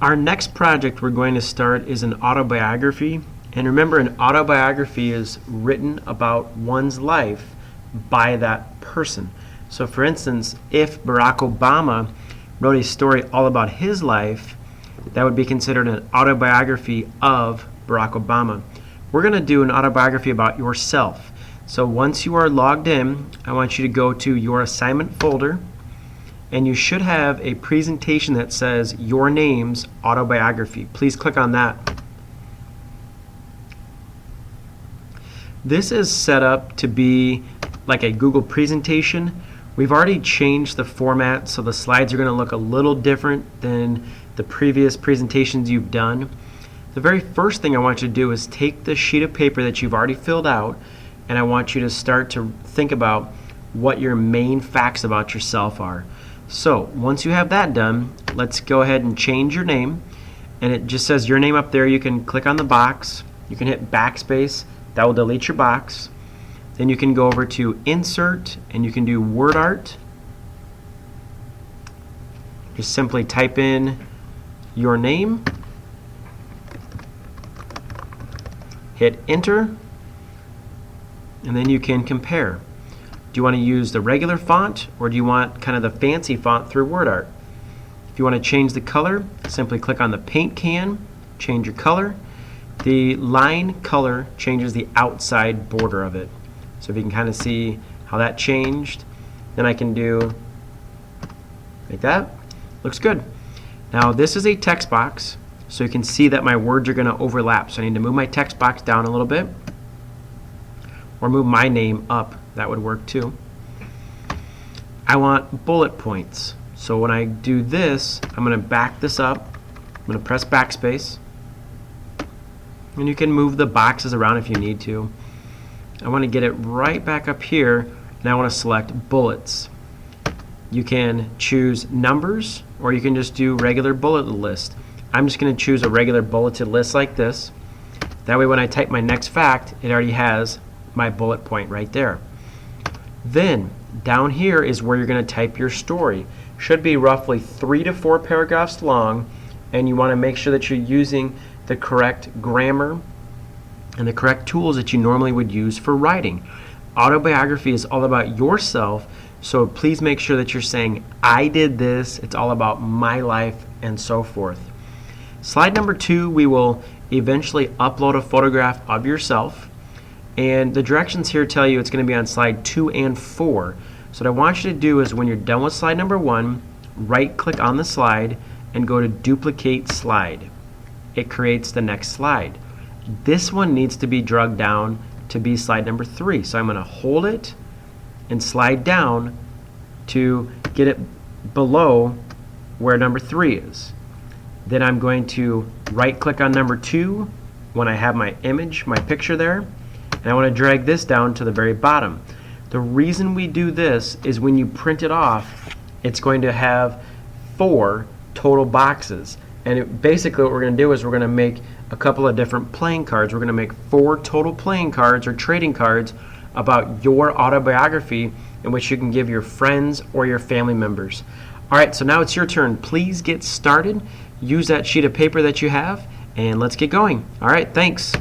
Our next project we're going to start is an autobiography. And remember, an autobiography is written about one's life by that person. So for instance, if Barack Obama wrote a story all about his life, that would be considered an autobiography of Barack Obama. We're going to do an autobiography about yourself. So once you are logged in, I want you to go to your assignment folder, and you should have a presentation that says Your Name's Autobiography. Please click on that. This is set up to be like a Google presentation. We've already changed the format, so the slides are going to look a little different than the previous presentations you've done. The very first thing I want you to do is take the sheet of paper that you've already filled out, and I want you to start to think about what your main facts about yourself are. So once you have that done, let's go ahead and change your name. And it just says your name up there. You can click on the box. You can hit backspace. That will delete your box. Then you can go over to Insert, and you can do Word Art. Just simply type in your name. Hit Enter. And then you can compare. Do you want to use the regular font, or do you want kind of the fancy font through Word Art? If you want to change the color, simply click on the paint can, change your color. The line color changes the outside border of it. So if you can kind of see how that changed, then I can do like that. Looks good. Now this is a text box, so you can see that my words are going to overlap. So I need to move my text box down a little bit, or move my name up. That would work too. I want bullet points. So when I do this, I'm going to back this up. I'm going to press backspace. And you can move the boxes around if you need to. I want to get it right back up here, and I want to select bullets. You can choose numbers, or you can just do regular bullet list. I'm just going to choose a regular bulleted list like this. That way when I type my next fact, it already has my bullet point right there. Then down here is where you're going to type your story. Should be roughly 3 to 4 paragraphs long, and you want to make sure that you're using the correct grammar and the correct tools that you normally would use for writing. Autobiography is all about yourself, so please make sure that you're saying, I did this, it's all about my life, and so forth. Slide number 2, we will eventually upload a photograph of yourself. And the directions here tell you it's going to be on slide 2 and 4. So what I want you to do is when you're done with slide number 1, right-click on the slide and go to Duplicate Slide. It creates the next slide. This one needs to be dragged down to be slide number 3. So I'm going to hold it and slide down to get it below where number 3 is. Then I'm going to right-click on number 2 when I have my image, my picture there. And I want to drag this down to the very bottom. The reason we do this is when you print it off, it's going to have 4 total boxes. And basically what we're going to do is we're going to make a couple of different playing cards. We're going to make 4 total playing cards or trading cards about your autobiography, in which you can give your friends or your family members. All right, so now it's your turn. Please get started. Use that sheet of paper that you have, and let's get going. All right, thanks.